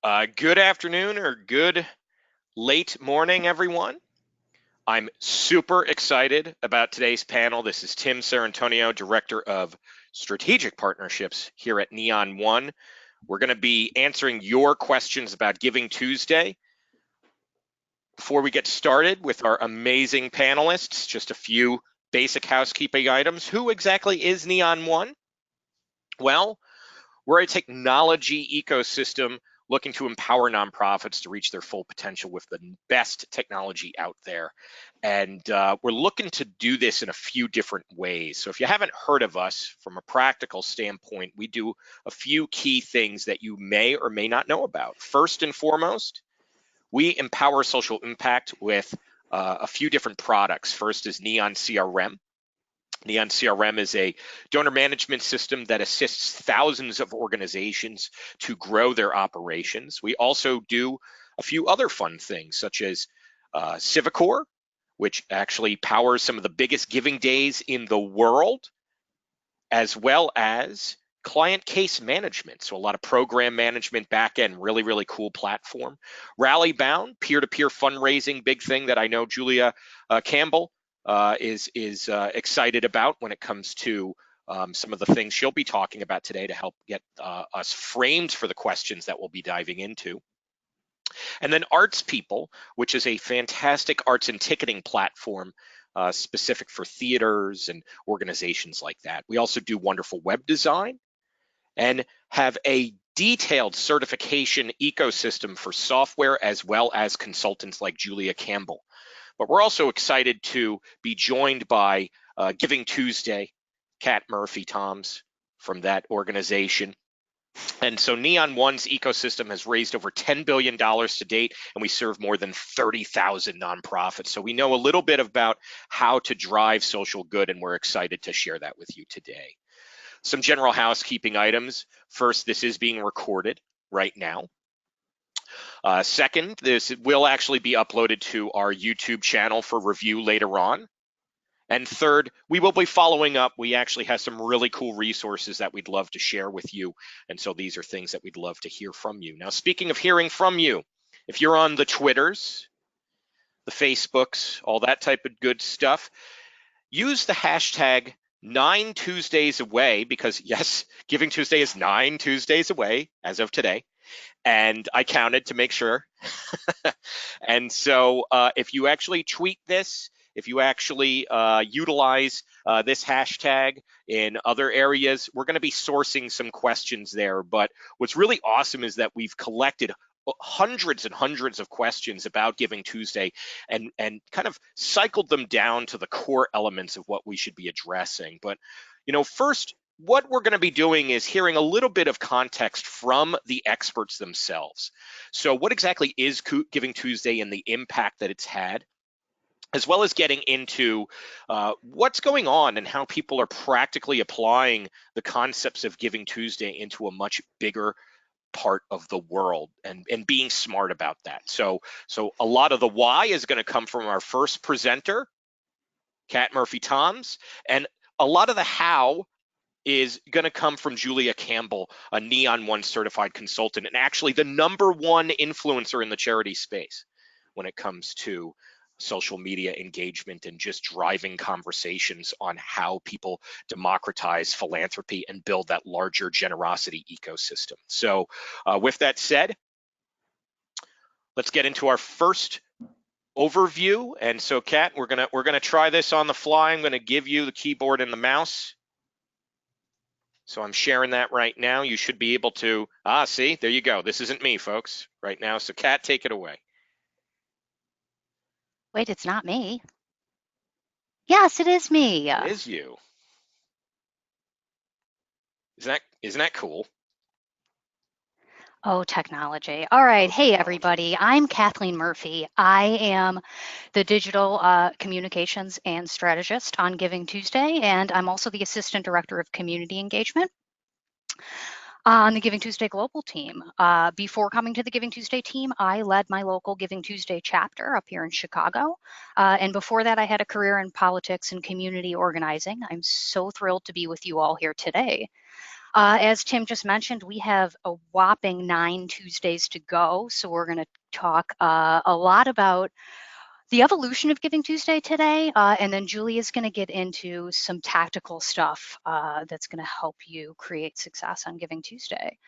Good afternoon or good late morning, everyone. I'm super excited about today's panel. This is Tim Sarantonio, Director of Strategic Partnerships here at Neon One. We're going to be answering your questions about Giving Tuesday. Before we get started with our amazing panelists, just a few basic housekeeping items. Who exactly is Neon One? Well, we're a technology ecosystem looking to empower nonprofits to reach their full potential with the best technology out there. And we're looking to do this in a few different ways. So if you haven't heard of us from a practical standpoint, we do a few key things that you may or may not know about. First and foremost, we empower social impact with a few different products. First is Neon CRM. Neon CRM is a donor management system that assists thousands of organizations to grow their operations. We also do a few other fun things, such as Civicor, which actually powers some of the biggest giving days in the world, as well as client case management. So a lot of program management backend, really cool platform. Rally-bound, peer-to-peer fundraising, big thing that I know Julia Campbell is excited about when it comes to some of the things she'll be talking about today to help get us framed for the questions that we'll be diving into. And then Arts People, which is a fantastic arts and ticketing platform specific for theaters and organizations like that. We also do wonderful web design and have a detailed certification ecosystem for software as well as consultants like Julia Campbell. But we're also excited to be joined by Giving Tuesday, Kat Murphy-Toms from that organization. And so Neon One's ecosystem has raised over $10 billion to date, and we serve more than 30,000 nonprofits. So we know a little bit about how to drive social good, and we're excited to share that with you today. Some general housekeeping items. First, this is being recorded right now. Second, this will actually be uploaded to our YouTube channel for review later on. And third, we will be following up. We actually have some really cool resources that we'd love to share with you. And so these are things that we'd love to hear from you. Now, speaking of hearing from you, if you're on the Twitters, the Facebooks, all that type of good stuff, use the hashtag 9 Tuesdays away, because yes, Giving Tuesday is 9 Tuesdays away as of today. And I counted to make sure. And so if you actually tweet this, if you actually utilize this hashtag in other areas, we're going to be sourcing some questions there. But what's really awesome is that we've collected hundreds and hundreds of questions about Giving Tuesday and kind of cycled them down to the core elements of what we should be addressing. But, you know, first, what we're going to be doing is hearing a little bit of context from the experts themselves. So what exactly is Giving Tuesday and the impact that it's had, as well as getting into what's going on and how people are practically applying the concepts of Giving Tuesday into a much bigger part of the world and being smart about that. So a lot of the why is going to come from our first presenter, Kat Murphy-Toms, and a lot of the how is going to come from Julia Campbell, a Neon One certified consultant, and actually the #1 influencer in the charity space when it comes to social media engagement and just driving conversations on how people democratize philanthropy and build that larger generosity ecosystem. So with that said, let's get into our first overview. And so Kat, we're gonna try this on the fly. I'm gonna give you the keyboard and the mouse. So I'm sharing that right now. You should be able to, see, there you go. This isn't me, folks, right now. So Kat, take it away. Wait, it's not me. Yes, it is me. It is you. Isn't that cool? Oh, technology. All right. Hey, everybody. I'm Kathleen Murphy. I am the digital communications and strategist on Giving Tuesday, and I'm also the assistant director of community engagement on the Giving Tuesday global team. Before coming to the Giving Tuesday team, I led my local Giving Tuesday chapter up here in Chicago. And before that, I had a career in politics and community organizing. I'm so thrilled to be with you all here today. As Tim just mentioned, we have a whopping 9 Tuesdays to go. So we're going to talk a lot about the evolution of Giving Tuesday today. And then Julie is going to get into some tactical stuff that's going to help you create success on Giving Tuesday.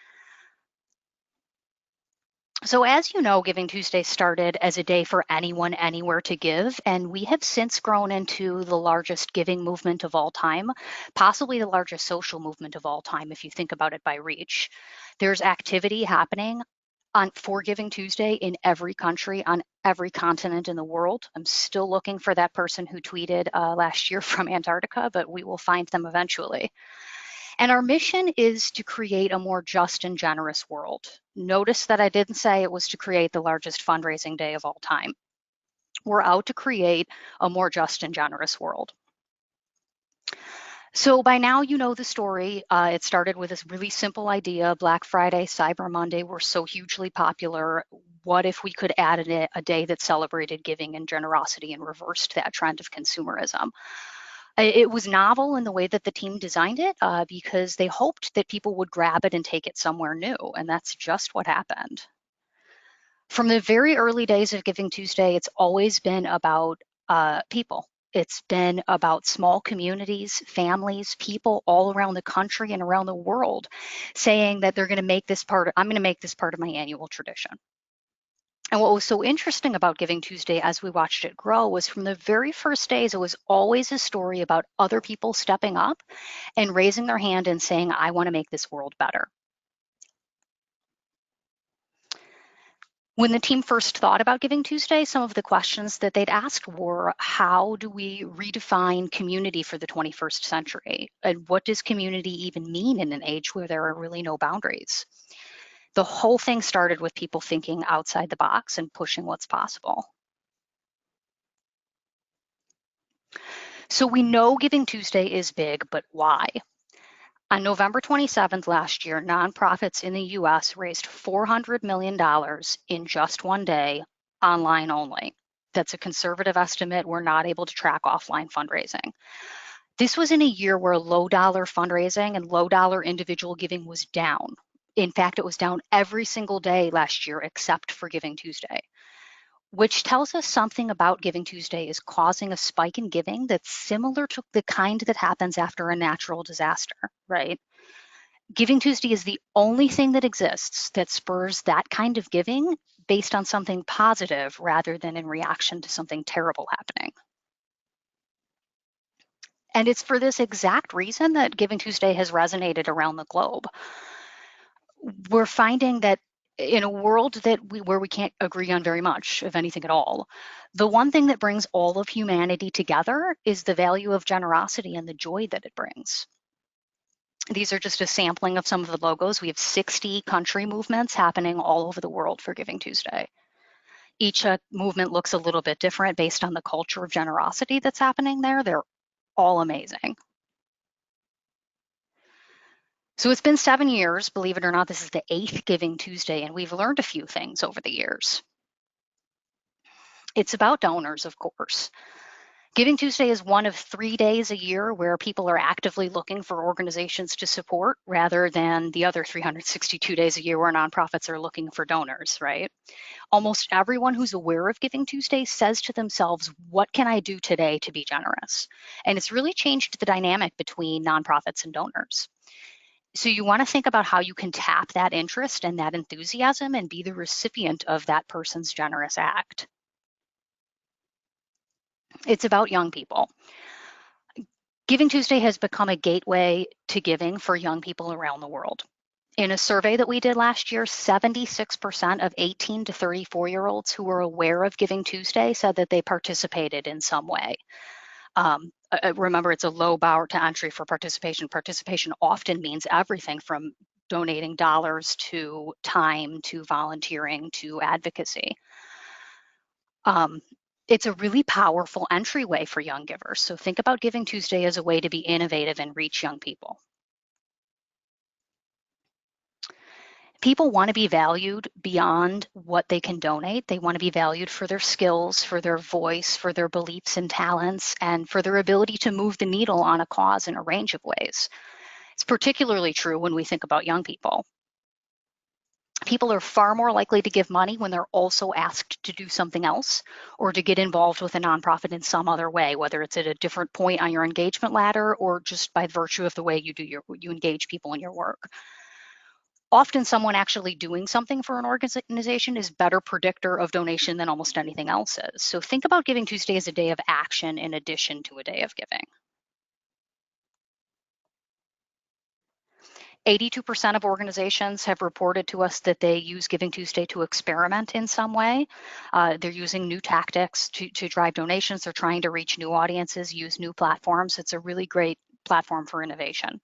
So as you know, Giving Tuesday started as a day for anyone, anywhere to give, and we have since grown into the largest giving movement of all time, possibly the largest social movement of all time if you think about it by reach. There's activity happening for Giving Tuesday in every country, on every continent in the world. I'm still looking for that person who tweeted last year from Antarctica, but we will find them eventually. And our mission is to create a more just and generous world. Notice that I didn't say it was to create the largest fundraising day of all time. We're out to create a more just and generous world. So by now you know the story. It started with this really simple idea. Black Friday, Cyber Monday were so hugely popular. What if we could add a day that celebrated giving and generosity and reversed that trend of consumerism? It was novel in the way that the team designed it because they hoped that people would grab it and take it somewhere new, and that's just what happened. From the very early days of Giving Tuesday, it's always been about people. It's been about small communities, families, people all around the country and around the world saying that they're going to make this I'm going to make this part of my annual tradition. And what was so interesting about Giving Tuesday as we watched it grow was from the very first days, it was always a story about other people stepping up and raising their hand and saying, I want to make this world better. When the team first thought about Giving Tuesday, some of the questions that they'd asked were, how do we redefine community for the 21st century? And what does community even mean in an age where there are really no boundaries? The whole thing started with people thinking outside the box and pushing what's possible. So we know Giving Tuesday is big, but why? On November 27th last year, nonprofits in the US raised $400 million in just one day, online only. That's a conservative estimate. We're not able to track offline fundraising. This was in a year where low dollar fundraising and low dollar individual giving was down. In fact, it was down every single day last year except for Giving Tuesday, which tells us something about Giving Tuesday is causing a spike in giving that's similar to the kind that happens after a natural disaster, right? Giving Tuesday is the only thing that exists that spurs that kind of giving based on something positive rather than in reaction to something terrible happening. And it's for this exact reason that Giving Tuesday has resonated around the globe. We're finding that in a world where we can't agree on very much, if anything at all, the one thing that brings all of humanity together is the value of generosity and the joy that it brings. These are just a sampling of some of the logos. We have 60 country movements happening all over the world for Giving Tuesday. Each movement looks a little bit different based on the culture of generosity that's happening there. They're all amazing. So it's been 7 years, believe it or not. This is the 8th Giving Tuesday, and we've learned a few things over the years. It's about donors, of course. Giving Tuesday is one of 3 days a year where people are actively looking for organizations to support rather than the other 362 days a year where nonprofits are looking for donors, right? Almost everyone who's aware of Giving Tuesday says to themselves, what can I do today to be generous? And it's really changed the dynamic between nonprofits and donors. So you want to think about how you can tap that interest and that enthusiasm and be the recipient of that person's generous act. It's about young people. Giving Tuesday has become a gateway to giving for young people around the world. In a survey that we did last year, 76% of 18 to 34-year-olds who were aware of Giving Tuesday said that they participated in some way. Remember, it's a low bar to entry for participation. Participation often means everything from donating dollars to time to volunteering to advocacy. It's a really powerful entryway for young givers. So think about Giving Tuesday as a way to be innovative and reach young people. People want to be valued beyond what they can donate. They want to be valued for their skills, for their voice, for their beliefs and talents, and for their ability to move the needle on a cause in a range of ways. It's particularly true when we think about young people. People are far more likely to give money when they're also asked to do something else or to get involved with a nonprofit in some other way, whether it's at a different point on your engagement ladder or just by virtue of the way you engage people in your work. Often someone actually doing something for an organization is better predictor of donation than almost anything else is. So think about Giving Tuesday as a day of action in addition to a day of giving. 82% of organizations have reported to us that they use Giving Tuesday to experiment in some way. They're using new tactics to drive donations. They're trying to reach new audiences, use new platforms. It's a really great platform for innovation.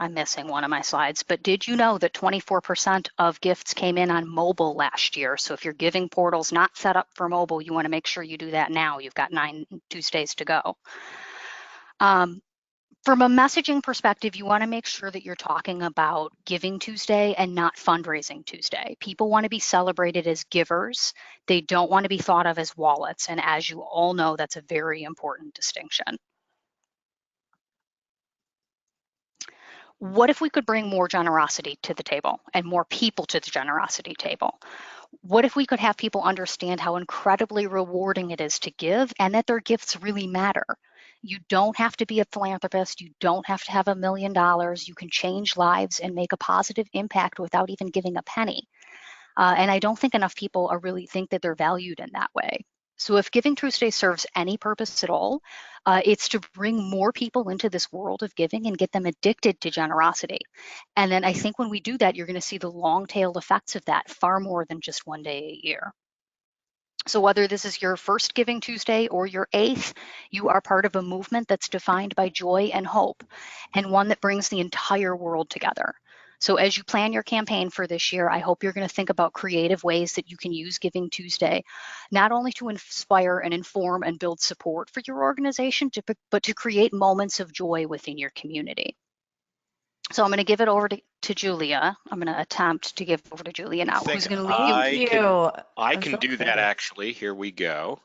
I'm missing one of my slides, but did you know that 24% of gifts came in on mobile last year? So if your giving portal's not set up for mobile, you want to make sure you do that now. You've got 9 Tuesdays to go. From a messaging perspective, you want to make sure that you're talking about Giving Tuesday and not Fundraising Tuesday. People want to be celebrated as givers. They don't want to be thought of as wallets. And as you all know, that's a very important distinction. What if we could bring more generosity to the table and more people to the generosity table? What if we could have people understand how incredibly rewarding it is to give and that their gifts really matter? You don't have to be a philanthropist. You don't have to have $1 million. You can change lives and make a positive impact without even giving a penny. And I don't think enough people really think that they're valued in that way. So if Giving Tuesday serves any purpose at all, it's to bring more people into this world of giving and get them addicted to generosity. And then I think when we do that, you're going to see the long-tailed effects of that far more than just one day a year. So whether this is your first Giving Tuesday or your 8th, you are part of a movement that's defined by joy and hope, and one that brings the entire world together. So as you plan your campaign for this year, I hope you're going to think about creative ways that you can use Giving Tuesday, not only to inspire and inform and build support for your organization, but to create moments of joy within your community. So I'm going to give it over to Julia. I'm going to attempt to give it over to Julia now. Who's going to lead you? I can do that actually. Here we go.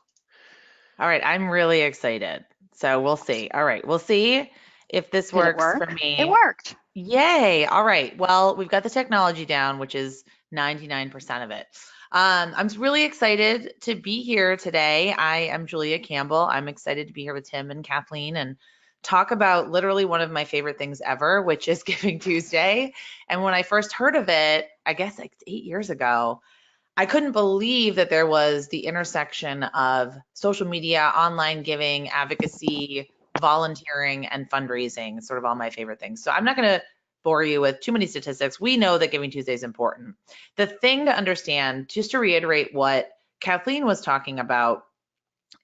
All right, I'm really excited. So we'll see. All right, we'll see if this works for me. It worked. Yay. All right. Well, we've got the technology down, which is 99% of it. I'm really excited to be here today. I am Julia Campbell. I'm excited to be here with Tim and Kathleen and talk about literally one of my favorite things ever, which is Giving Tuesday. And when I first heard of it, I guess like 8 years ago, I couldn't believe that there was the intersection of social media, online giving, advocacy, volunteering, and fundraising, sort of all my favorite things. So I'm not going to bore you with too many statistics. We know that Giving Tuesday is important. The thing to understand, just to reiterate what Kathleen was talking about,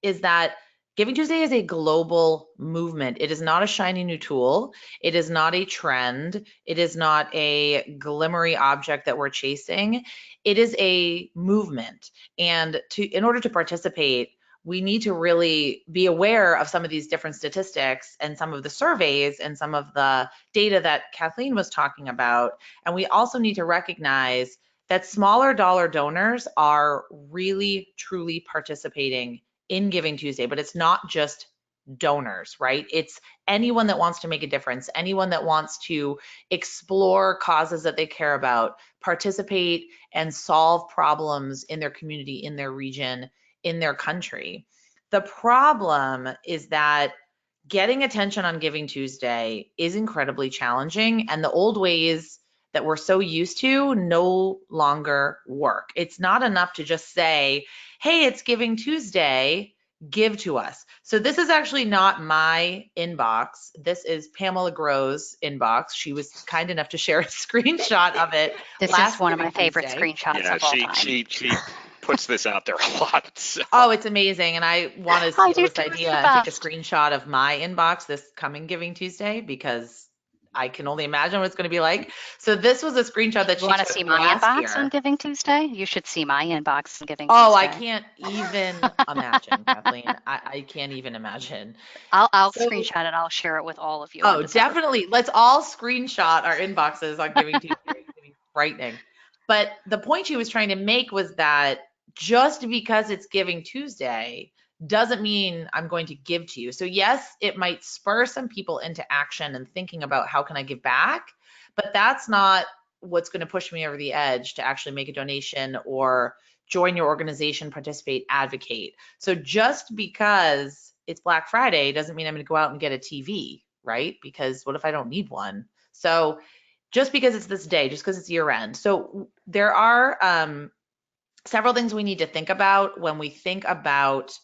is that Giving Tuesday is a global movement. It is not a shiny new tool. It is not a trend. It is not a glimmery object that we're chasing. It is a movement. And in order to participate, we need to really be aware of some of these different statistics and some of the surveys and some of the data that Kathleen was talking about. And we also need to recognize that smaller dollar donors are really, truly participating in Giving Tuesday, but it's not just donors, right? It's anyone that wants to make a difference, anyone that wants to explore causes that they care about, participate and solve problems in their community, in their region, in their country. The problem is that getting attention on Giving Tuesday is incredibly challenging, and the old ways that we're so used to no longer work. It's not enough to just say, hey, it's Giving Tuesday, give to us. So this is actually not my inbox. This is Pamela Groh's inbox. She was kind enough to share a screenshot of it. This is one of my favorite screenshots of all time. She puts this out there a lot. So. Oh, it's amazing. And I want to steal this idea and take a screenshot of my inbox this coming Giving Tuesday, because I can only imagine what it's going to be like. So this was a screenshot that she took last year. You want to see my inbox on Giving Tuesday? You should see my inbox on Giving Tuesday. Oh, I can't even imagine, Kathleen. I can't even imagine. I'll screenshot it. I'll share it with all of you. Oh, definitely. Let's all screenshot our inboxes on Giving Tuesday. It's going to be frightening. But the point she was trying to make was that just because it's Giving Tuesday doesn't mean I'm going to give to you. So yes, it might spur some people into action and thinking about how can I give back, but that's not what's going to push me over the edge to actually make a donation or join your organization, participate, advocate. So just because it's Black Friday doesn't mean I'm going to go out and get a TV, right? Because what if I don't need one? So just because it's this day, just because it's year end. So there are several things we need to think about when we think about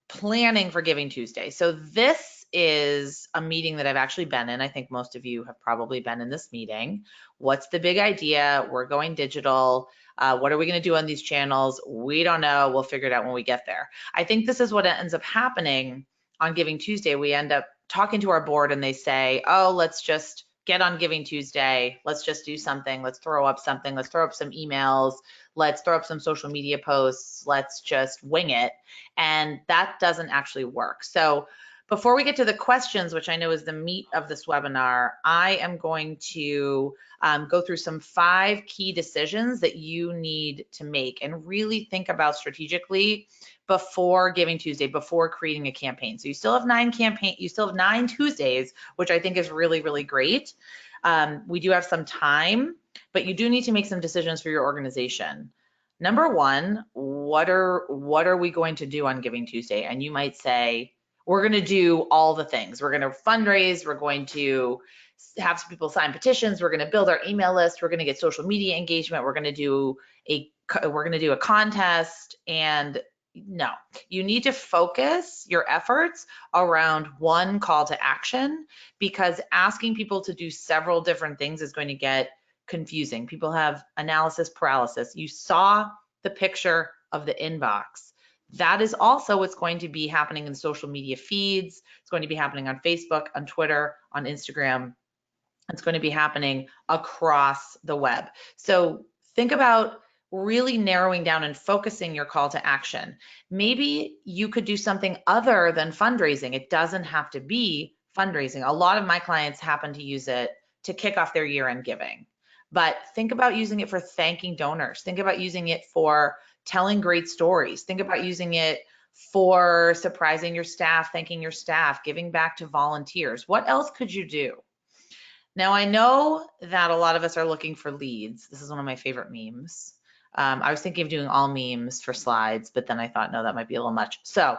planning for Giving Tuesday. So this is a meeting that I've actually been in. I think most of you have probably been in this meeting. What's the big idea? We're going digital. What are we going to do on these channels? We don't know. We'll figure it out when we get there. I think this is what ends up happening on Giving Tuesday. We end up talking to our board and they say, oh, let's just get on Giving Tuesday. Let's just do something. Let's throw up something. Let's throw up some emails. Let's throw up some social media posts. Let's just wing it. And that doesn't actually work. So before we get to the questions, which I know is the meat of this webinar, I am going to go through some 5 key decisions that you need to make and really think about strategically before Giving Tuesday, before creating a campaign. So you still have 9 Tuesdays, which I think is really, really great. We do have some time, but you do need to make some decisions for your organization. Number 1, what are we going to do on Giving Tuesday? And you might say, we're going to do all the things. We're going to fundraise. We're going to have some people sign petitions. We're going to build our email list. We're going to get social media engagement. We're going to do a contest. And no, you need to focus your efforts around one call to action, because asking people to do several different things is going to get confusing. People have analysis paralysis. You saw the picture of the inbox. That is also what's going to be happening in social media feeds. It's going to be happening on Facebook, on Twitter, on Instagram. It's going to be happening across the web. So think about really narrowing down and focusing your call to action. Maybe you could do something other than fundraising. It doesn't have to be fundraising. A lot of my clients happen to use it to kick off their year-end giving. But think about using it for thanking donors. Think about using it for telling great stories. Think about using it for surprising your staff, thanking your staff, giving back to volunteers. What else could you do? Now, I know that a lot of us are looking for leads. This is one of my favorite memes. I was thinking of doing all memes for slides, but then I thought, no, that might be a little much. So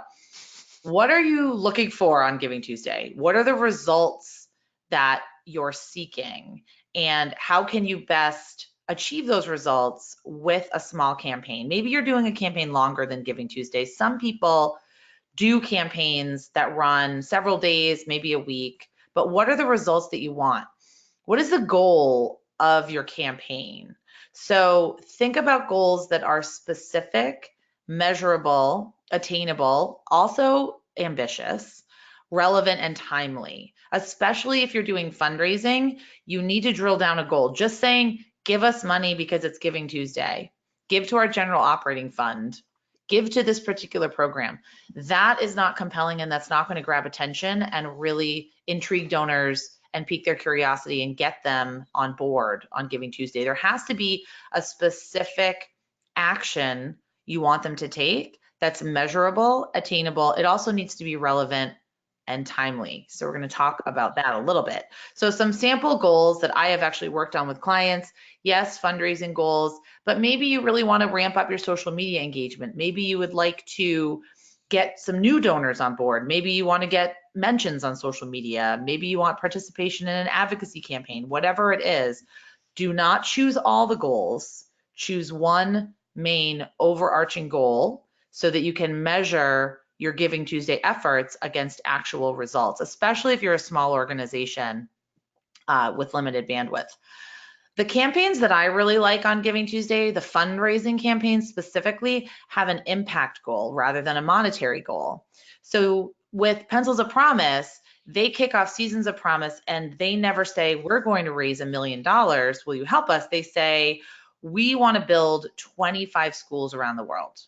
what are you looking for on Giving Tuesday? What are the results that you're seeking? And how can you best achieve those results with a small campaign? Maybe you're doing a campaign longer than Giving Tuesday. Some people do campaigns that run several days, maybe a week, but what are the results that you want? What is the goal of your campaign? So think about goals that are specific, measurable, attainable, also ambitious, relevant, and timely. Especially if you're doing fundraising, you need to drill down a goal. Just saying, give us money because it's Giving Tuesday, give to our general operating fund, give to this particular program. That is not compelling, and that's not going to grab attention and really intrigue donors and pique their curiosity and get them on board on Giving Tuesday. There has to be a specific action you want them to take that's measurable, attainable. It also needs to be relevant and timely. So we're going to talk about that a little bit. So some sample goals that I have actually worked on with clients. Yes, fundraising goals, but maybe you really want to ramp up your social media engagement. Maybe you would like to get some new donors on board. Maybe you want to get mentions on social media. Maybe you want participation in an advocacy campaign. Whatever it is, do not choose all the goals. Choose one main overarching goal so that you can measure your Giving Tuesday efforts against actual results, especially if you're a small organization with limited bandwidth. The campaigns that I really like on Giving Tuesday, the fundraising campaigns specifically, have an impact goal rather than a monetary goal. So with Pencils of Promise, they kick off Seasons of Promise and they never say, we're going to raise $1 million. Will you help us? They say, we want to build 25 schools around the world,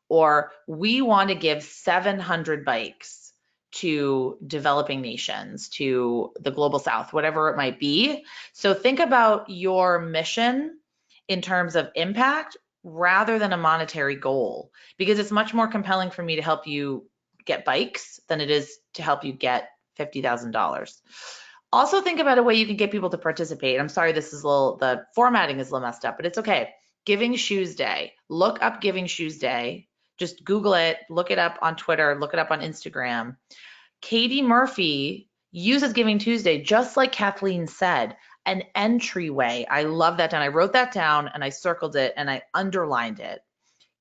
or we want to give 700 bikes to developing nations, to the global south, whatever it might be. So think about your mission in terms of impact rather than a monetary goal, because it's much more compelling for me to help you get bikes than it is to help you get $50,000. Also think about a way you can get people to participate. I'm sorry, the formatting is a little messed up, but it's okay. GivingTuesday. Look up GivingTuesday. Just Google it, look it up on Twitter, look it up on Instagram. Katie Murphy uses GivingTuesday, just like Kathleen said, an entryway. I love that down. I wrote that down and I circled it and I underlined it.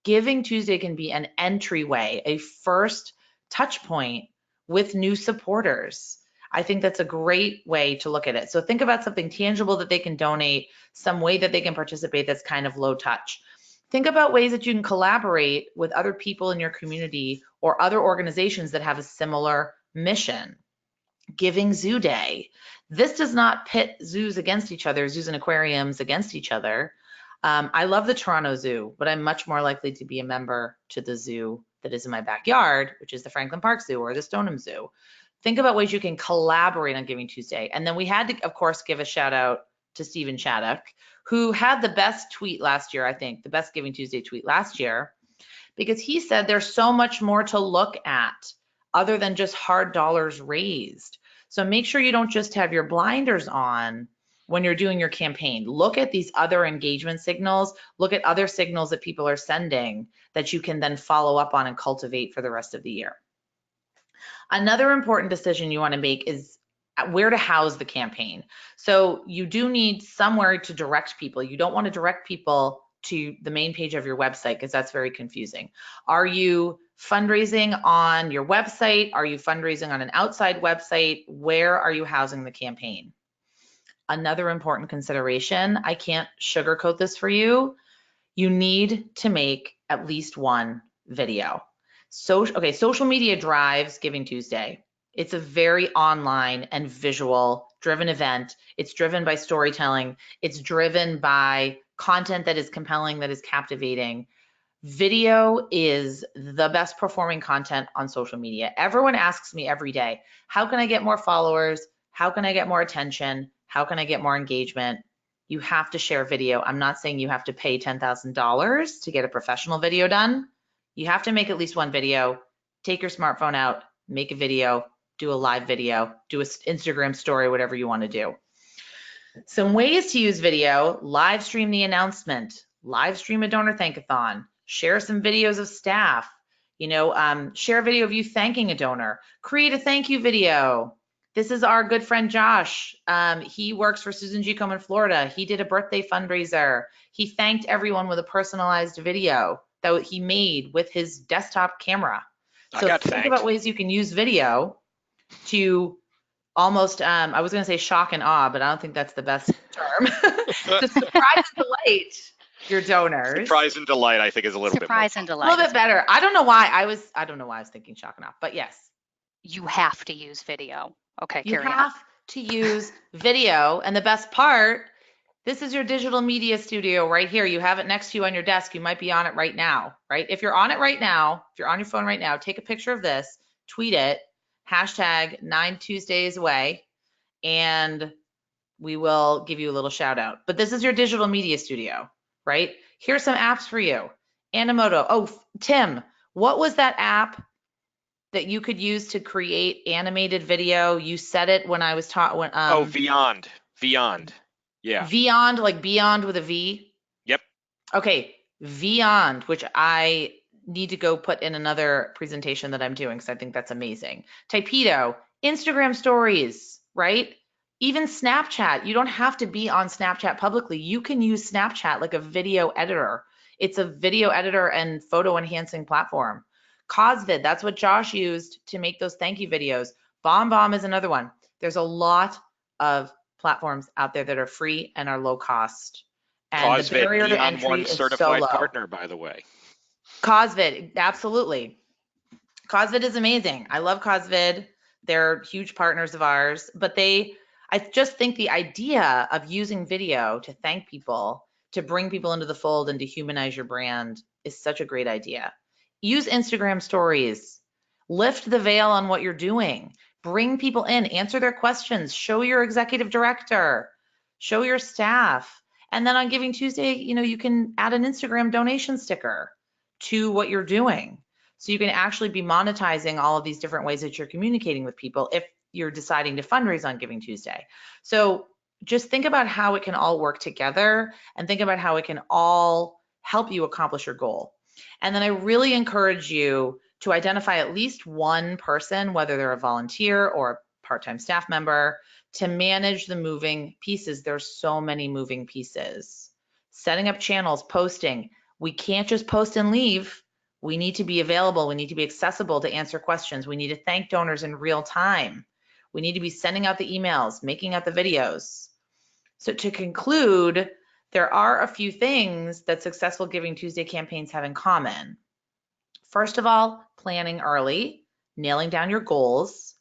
GivingTuesday can be an entryway, a first touch point with new supporters. I think that's a great way to look at it. So think about something tangible that they can donate, some way that they can participate that's kind of low touch. Think about ways that you can collaborate with other people in your community or other organizations that have a similar mission. Giving Zoo Day. This does not pit zoos against each other, zoos and aquariums against each other. I love the Toronto Zoo, but I'm much more likely to be a member to the zoo that is in my backyard, which is the Franklin Park Zoo or the Stoneham Zoo. Think about ways you can collaborate on Giving Tuesday. And then we had to, of course, give a shout out to Stephen Chaddock, who had the best tweet last year, I think, the best Giving Tuesday tweet last year, because he said there's so much more to look at other than just hard dollars raised. So make sure you don't just have your blinders on when you're doing your campaign. Look at these other engagement signals, look at other signals that people are sending that you can then follow up on and cultivate for the rest of the year. Another important decision you want to make is where to house the campaign. So you do need somewhere to direct people. You don't want to direct people to the main page of your website because that's very confusing. Are you fundraising on your website? Are you fundraising on an outside website? Where are you housing the campaign? Another important consideration, I can't sugarcoat this for you, you need to make at least one video. Social media drives Giving Tuesday. It's a very online and visual driven event. It's driven by storytelling. It's driven by content that is compelling, that is captivating. Video is the best performing content on social media. Everyone asks me every day, how can I get more followers? How can I get more attention? How can I get more engagement? You have to share video. I'm not saying you have to pay $10,000 to get a professional video done. You have to make at least one video. Take your smartphone out, make a video, do a live video, do an Instagram story, whatever you want to do. Some ways to use video: live stream the announcement, live stream a donor thankathon, share some videos of staff, share a video of you thanking a donor, create a thank you video. This is our good friend Josh. He works for Susan G. Komen in Florida. He did a birthday fundraiser. He thanked everyone with a personalized video that he made with his desktop camera. So think about ways you can use video to almost, I was gonna say shock and awe, but I don't think that's the best term. To surprise and delight your donors. Surprise and delight, I think, is a little bit more. Surprise and delight. A little bit better. I don't know why I was thinking shock and awe, but yes. You have to use video. Okay, you have to use video. And the best part, this is your digital media studio right here. You have it next to you on your desk. You might be on it right now, right? If you're on it right now, if you're on your phone right now, take a picture of this, tweet it, hashtag 9 Tuesdays away, and we will give you a little shout out. But this is your digital media studio, right? Here's some apps for you. Animoto. Oh, Tim, what was that app that you could use to create animated video? You said it when I was taught when Vyond. Yeah. Vyond, like beyond with a V? Yep. Okay, Vyond, which I need to go put in another presentation that I'm doing because I think that's amazing. Typedo, Instagram stories, right? Even Snapchat. You don't have to be on Snapchat publicly. You can use Snapchat like a video editor. It's a video editor and photo enhancing platform. Cosvid, that's what Josh used to make those thank you videos. BombBomb is another one. There's a lot of platforms out there that are free and are low cost. And the barrier to entry is certified so low. Partner, by the way. Cosvid, absolutely. Cosvid is amazing. I love Cosvid. They're huge partners of ours, but I just think the idea of using video to thank people, to bring people into the fold and to humanize your brand is such a great idea. Use Instagram stories. Lift the veil on what you're doing. Bring people in, answer their questions, show your executive director, show your staff. And then on Giving Tuesday, you can add an Instagram donation sticker to what you're doing. So you can actually be monetizing all of these different ways that you're communicating with people if you're deciding to fundraise on Giving Tuesday. So just think about how it can all work together and think about how it can all help you accomplish your goal. And then I really encourage you to identify at least one person, whether they're a volunteer or a part-time staff member, to manage the moving pieces. There's so many moving pieces. Setting up channels, posting. We can't just post and leave. We need to be available. We need to be accessible to answer questions. We need to thank donors in real time. We need to be sending out the emails, making out the videos. So to conclude, there are a few things that successful Giving Tuesday campaigns have in common. First of all, planning early, nailing down your goals.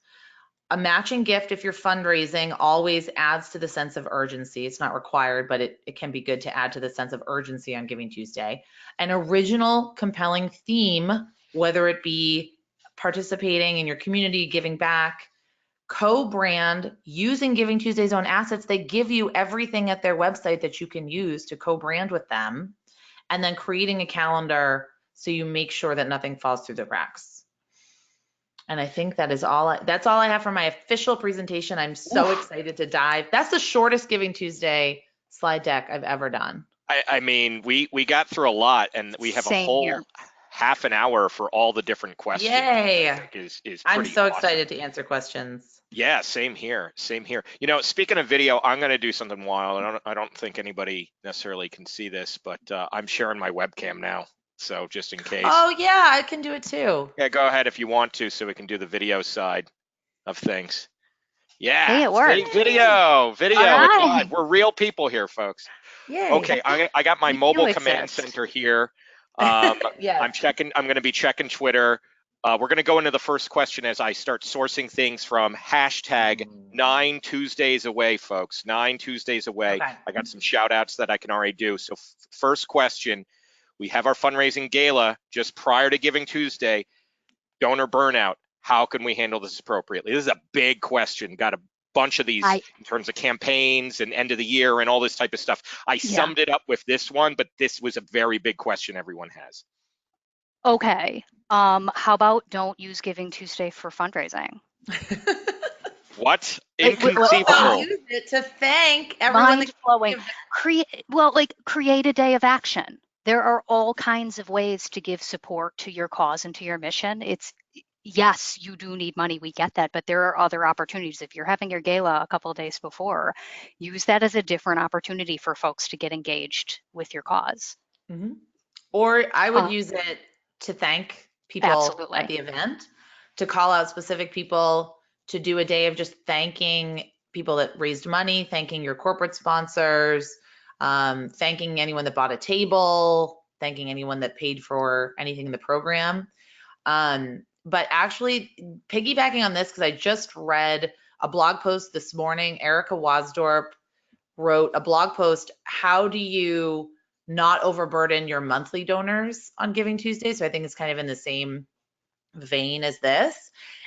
A matching gift if you're fundraising always adds to the sense of urgency. It's not required, but it can be good to add to the sense of urgency on Giving Tuesday. An original, compelling theme, whether it be participating in your community, giving back, co-brand, using Giving Tuesday's own assets. They give you everything at their website that you can use to co-brand with them, and then creating a calendar so you make sure that nothing falls through the cracks. And I think that is all. That's all I have for my official presentation. I'm so excited to dive. That's the shortest Giving Tuesday slide deck I've ever done. I mean, we got through a lot, and we have a whole half an hour for all the different questions. Yay! I think is pretty I'm so awesome. excited to answer questions. Yeah, same here. Same here. You know, speaking of video, I'm going to do something wild. I don't think anybody necessarily can see this, but I'm sharing my webcam now. So just in case. Oh yeah, I can do it too. Yeah, go ahead if you want to, so we can do the video side of things. Yeah. Hey, it worked. See, video. Right. We're real people here, folks. Yay. Okay, I got my mobile command center here. Yes. I'm going to be checking Twitter. We're going to go into the first question as I start sourcing things from hashtag 9 Tuesdays away, folks. 9 Tuesdays away. Okay. I got some shout outs that I can already do. So first question, we have our fundraising gala just prior to Giving Tuesday. Donor burnout. How can we handle this appropriately? This is a big question. Got a bunch of these in terms of campaigns and end of the year and all this type of stuff. I summed it up with this one, but this was a very big question everyone has. Okay. How about don't use Giving Tuesday for fundraising? What? Inconceivable. Use it to thank everyone. Mind-blowing. Create a day of action. There are all kinds of ways to give support to your cause and to your mission. Yes, you do need money. We get that, but there are other opportunities. If you're having your gala a couple of days before, use that as a different opportunity for folks to get engaged with your cause. Mm-hmm. Or I would use it to thank people at the event, to call out specific people, to do a day of just thanking people that raised money, thanking your corporate sponsors, thanking anyone that bought a table, thanking anyone that paid for anything in the program. But actually piggybacking on this, because I just read a blog post this morning, Erica Wasdorp wrote a blog post, how do you not overburden your monthly donors on Giving Tuesday? So I think it's kind of in the same vein as this.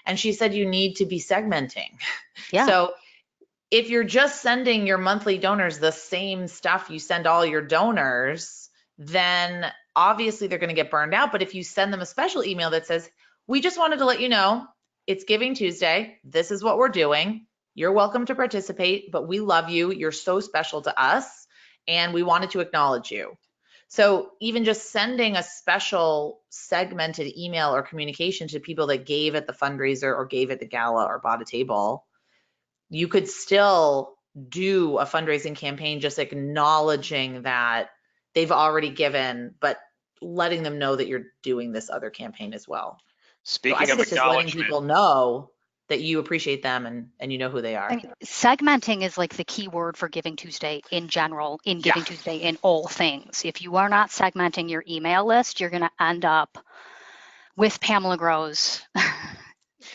And she said you need to be segmenting. Yeah. So if you're just sending your monthly donors the same stuff you send all your donors, then obviously they're going to get burned out. But if you send them a special email that says, we just wanted to let you know it's Giving Tuesday. This is what we're doing. You're welcome to participate, but we love you. You're so special to us, and we wanted to acknowledge you. So even just sending a special segmented email or communication to people that gave at the fundraiser or gave at the gala or bought a table, you could still do a fundraising campaign just acknowledging that they've already given, but letting them know that you're doing this other campaign as well. Speaking of it's just letting people know that you appreciate them and you know who they are. I mean, segmenting is like the key word for Giving Tuesday in general, in Giving Tuesday in all things. If you are not segmenting your email list, you're going to end up with Pamela Groh's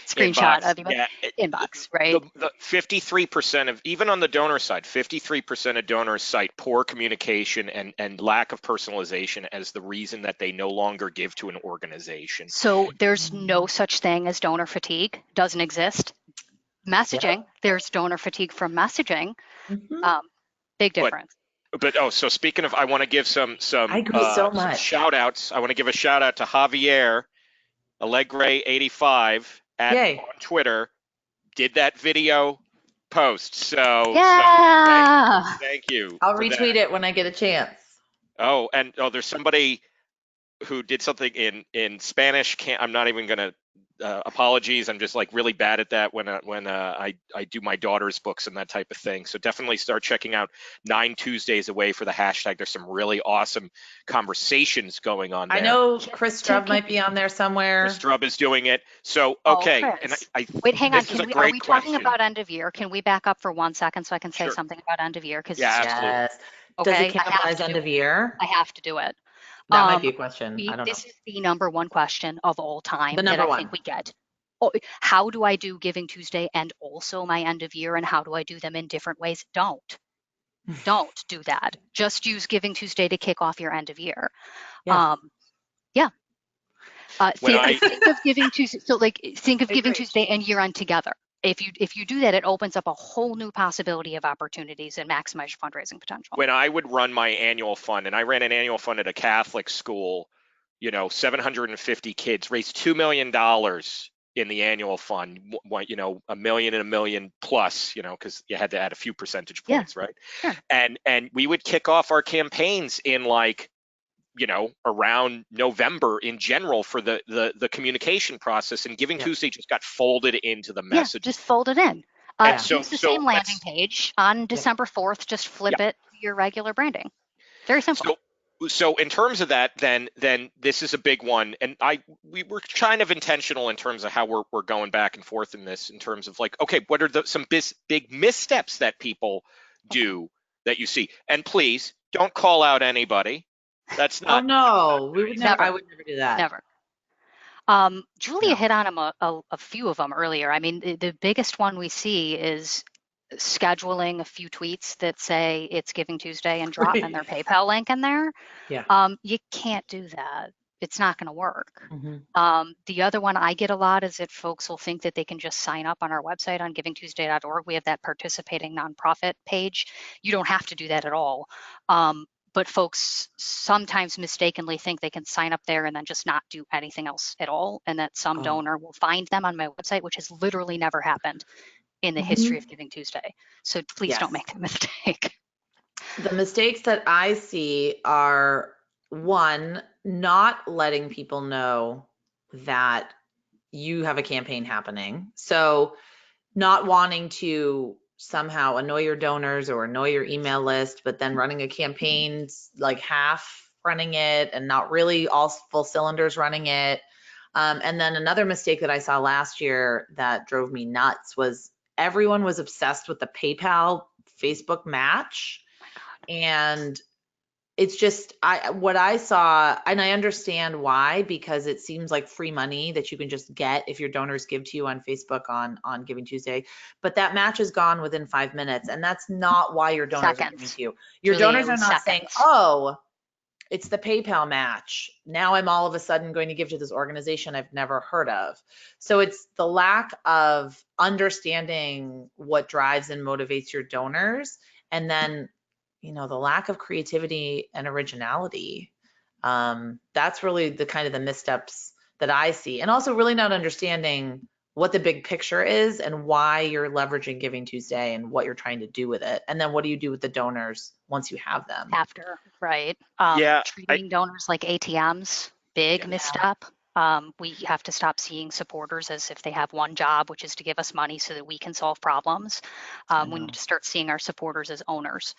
screenshot of your inbox, right? The 53% of, even on the donor side, 53% of donors cite poor communication and lack of personalization as the reason that they no longer give to an organization. So there's no such thing as donor fatigue, doesn't exist. Messaging, there's donor fatigue from messaging. Big difference. So speaking of, I want to give some I agree so much. Shout outs. I want to give a shout out to Javier Allegre85 Yay. on Twitter did that video post. So Yeah. thank you I'll for retweet that. it when I get a chance. Oh, and there's somebody who did something in Spanish. I'm not even gonna. Apologies, I'm just like really bad at that when I do my daughter's books and that type of thing. So definitely start checking out 9 Tuesdays Away for the hashtag. There's some really awesome conversations going on there. I know Chris Strub might be on there somewhere. Chris Strub is doing it. So Oh, okay, Chris. and Wait, hang on. this is a Are great we talking question. about end of year? Can we back up for 1 second so I can say Sure. something about end of year? Because Yeah, absolutely. Yes. okay, Does it cannibalize end of year? I have to do it. That might be a question. I don't know. This is the #1 question of all time The that number I one. think we get. Oh, how do I do Giving Tuesday and also my end of year, and how do I do them in different ways? Don't do that. Just use Giving Tuesday to kick off your end of year. Yeah. Think of Giving Tuesday. So think of Giving Great. Tuesday and year end together. If you do that, it opens up a whole new possibility of opportunities and maximize your fundraising potential. When I would run my annual fund, and I ran an annual fund at a Catholic school, 750 kids, raised $2 million in the annual fund, $1 million and $1 million plus, because you had to add a few percentage points, right? Sure. And we would kick off our campaigns in around November in general for the communication process, and Giving Tuesday just got folded into the message. Yeah, just fold it in. So use the same landing page on December 4th. Just flip it to your regular branding. Very simple. So in terms of that, then this is a big one, and we were kind of intentional in terms of how we're going back and forth in this, in terms of okay, what are some big missteps that people do that you see? And please don't call out anybody. That's not. Oh no, we would never. I would never do that. Never. Julia hit on them a few of them earlier. I mean, the biggest one we see is scheduling a few tweets that say it's Giving Tuesday and dropping their PayPal link in there. Yeah. You can't do that. It's not going to work. Mm-hmm. The other one I get a lot is that folks will think that they can just sign up on our website on givingtuesday.org. We have that participating nonprofit page. You don't have to do that at all. But folks sometimes mistakenly think they can sign up there and then just not do anything else at all, and that some donor will find them on my website, which has literally never happened in the history of Giving Tuesday. So please don't make that mistake. The mistakes that I see are, one, not letting people know that you have a campaign happening. So not wanting to somehow annoy your donors or annoy your email list, but then running a campaign, like half running it and not really all full cylinders running it. And then another mistake that I saw last year that drove me nuts was everyone was obsessed with the PayPal Facebook match. And it's just, what I saw, and I understand why, because it seems like free money that you can just get if your donors give to you on Facebook on Giving Tuesday, but that match is gone within 5 minutes, and that's not why your donors are giving to you. Your donors are not saying, oh, it's the PayPal match. Now I'm all of a sudden going to give to this organization I've never heard of. So it's the lack of understanding what drives and motivates your donors, and then the lack of creativity and originality. That's really the kind of the missteps that I see. And also really not understanding what the big picture is and why you're leveraging Giving Tuesday and what you're trying to do with it. And then what do you do with the donors once you have them? After, right? Treating donors like ATMs, big misstep. We have to stop seeing supporters as if they have one job, which is to give us money so that we can solve problems. We need to start seeing our supporters as owners.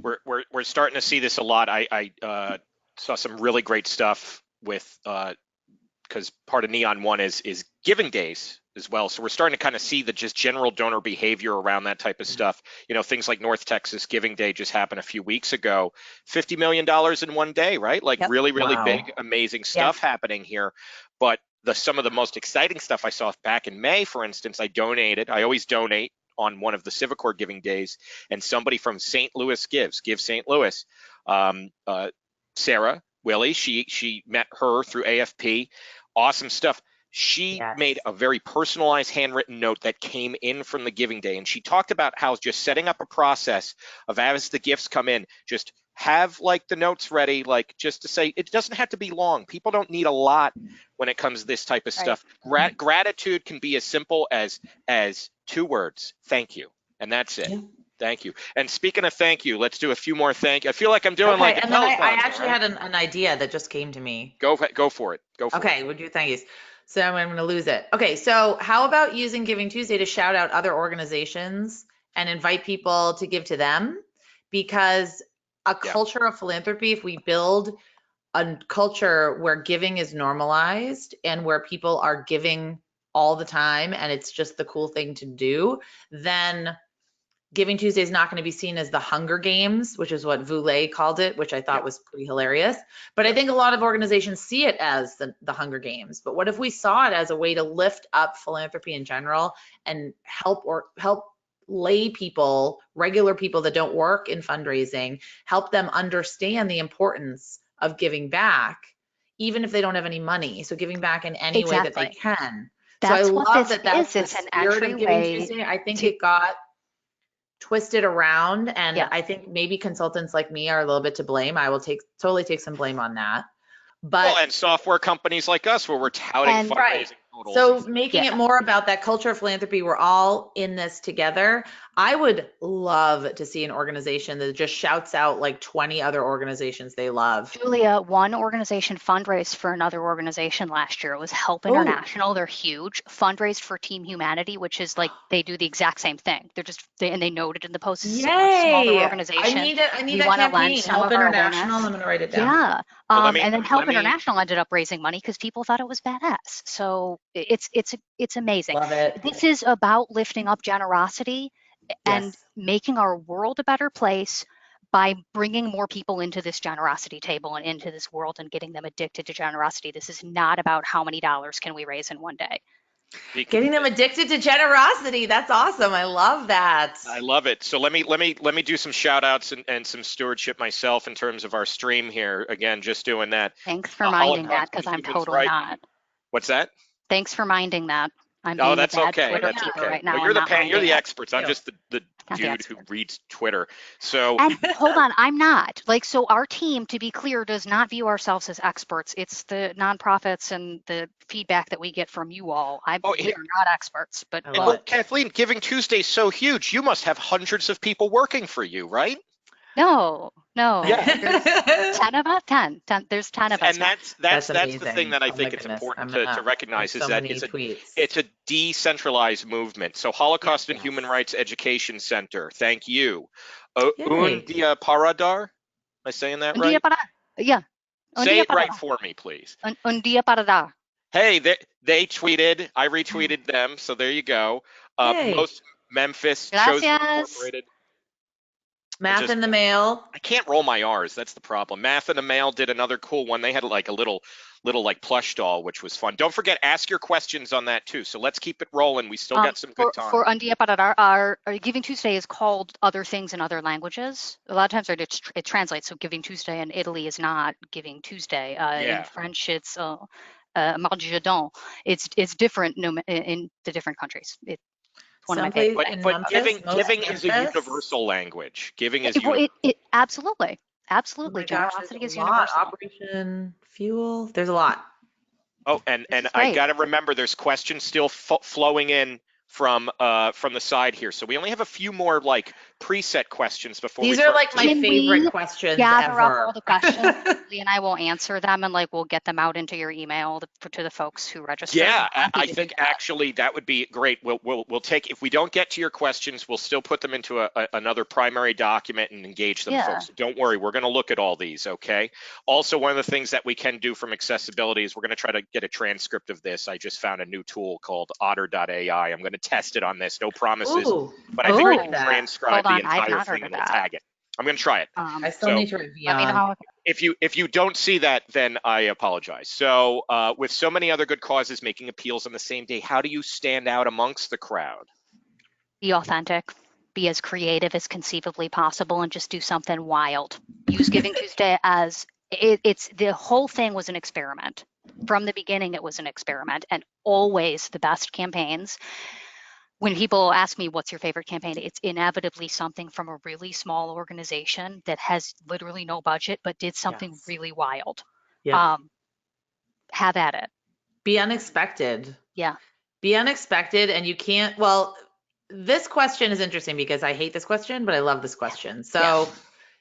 We're starting to see this a lot. I saw some really great stuff with because part of Neon One is giving days as well. So we're starting to kind of see the just general donor behavior around that type of stuff. Things like North Texas Giving Day just happened a few weeks ago. $50 million in one day, right? Really big, amazing stuff happening here. But some of the most exciting stuff I saw back in May, for instance, I always donate on one of the Civicor Giving Days, and somebody from St. Louis Give St. Louis, Sarah Willie, she met her through AFP. Awesome stuff. She made a very personalized handwritten note that came in from the Giving Day, and she talked about how just setting up a process of, as the gifts come in, just have like the notes ready, like just to say it doesn't have to be long. People don't need a lot when it comes to this type of stuff. Gratitude can be as simple as 2 words, thank you, and that's it. Yeah. Thank you. And speaking of thank you, let's do a few more thank you. I feel like I'm doing like a and then I telethon actually here, had an idea that just came to me. Go for it. Go for it. Okay, we'll do thank yous. So I'm going to lose it. Okay, so how about using Giving Tuesday to shout out other organizations and invite people to give to them? Because a culture of philanthropy, if we build a culture where giving is normalized and where people are giving all the time and it's just the cool thing to do, then Giving Tuesday is not going to be seen as the Hunger Games, which is what Voulet called it, which I thought was pretty hilarious. But I think a lot of organizations see it as the Hunger Games. But what if we saw it as a way to lift up philanthropy in general and help lay people, regular people that don't work in fundraising, help them understand the importance of giving back, even if they don't have any money. So giving back in any way that they can. That's so I what love this that that's is. the It's an spirit entry of Giving way Tuesday. I think it got twisted around, and Yeah. I think maybe consultants like me are a little bit to blame. I will totally take some blame on that. But well, and software companies like us, where we're touting And- fundraising totals. so making it more about that culture of philanthropy, we're all in this together. I would love to see an organization that just shouts out like 20 other organizations they love. Julia, one organization fundraised for another organization last year. It was Help International. They're huge. Fundraised for Team Humanity, which is like they do the exact same thing. And they noted in the post, this is a smaller organization. I need that campaign. Help International. I'm going to write it down. Yeah. Well, and then Help International ended up raising money because people thought it was badass. So it's amazing. Love it. This is about lifting up generosity and making our world a better place by bringing more people into this generosity table and into this world and getting them addicted to generosity. This is not about how many dollars can we raise in one day. Getting them addicted to generosity. That's awesome. I love that. I love it. So let me do some shout outs and some stewardship myself in terms of our stream here. Again, just doing that. Thanks for minding that, because I'm totally not. What's that? Thanks for minding that. I'm being that's a bad okay. Twitter That's keeper okay. right now. Well, you're the experts. I'm just the dude who reads Twitter. So and hold on, I'm not. So our team, to be clear, does not view ourselves as experts. It's the nonprofits and the feedback that we get from you all. We are not experts, but Kathleen, Giving Tuesday is so huge. You must have hundreds of people working for you, right? No. Yeah. There's 10 of us. 10. There's 10 of us. And that's the thing that I think it's important to recognize is that it's a decentralized movement. So Holocaust and Human Rights Education Center, thank you. Un dia paradar? Am I saying that right? Yeah. Say it right for me, please. Un dia para dar. Hey, they tweeted. I retweeted them. So there you go. Most Memphis Chosen Incorporated. Math in the Mail. I can't roll my R's. That's the problem. Math in the Mail did another cool one. They had like a little like plush doll, which was fun. Don't forget, ask your questions on that too. So let's keep it rolling. We still got some good time. For Un Dia para Dar, our Giving Tuesday is called Other Things in Other Languages. A lot of times it translates. So Giving Tuesday in Italy is not Giving Tuesday. In French, it's Mardi Jeudon. It's different in the different countries. One of my favorite. But giving is a universal language. Giving is absolutely. Oh Generosity is universal. Operation Fuel. There's a lot. Oh, and I got to remember, there's questions still flowing in from the side here. So we only have a few more like preset questions before these are like my favorite questions gather ever. Up all the questions, Lee and I will answer them, and we'll get them out into your email to the folks who register. Yeah, I think actually that would be great. We'll take, if we don't get to your questions, we'll still put them into another primary document and engage them, folks. So don't worry, we're going to look at all these. Okay. Also, one of the things that we can do from accessibility is we're going to try to get a transcript of this. I just found a new tool called otter.ai. I'm going to test it on this. No promises, but I think we can transcribe the entire thing and we'll tag it. I'm going to try it. I still need to review. If you don't see that, then I apologize. So with so many other good causes making appeals on the same day, how do you stand out amongst the crowd? Be authentic. Be as creative as conceivably possible and just do something wild. Use Giving Tuesday as it's the whole thing was an experiment. From the beginning, it was an experiment, and always the best campaigns when people ask me what's your favorite campaign, it's inevitably something from a really small organization that has literally no budget, but did something Yes. really wild. Yeah. Have at it. Be unexpected. Yeah. Be unexpected, and you can't, well, this question is interesting because I hate this question, but I love this question. So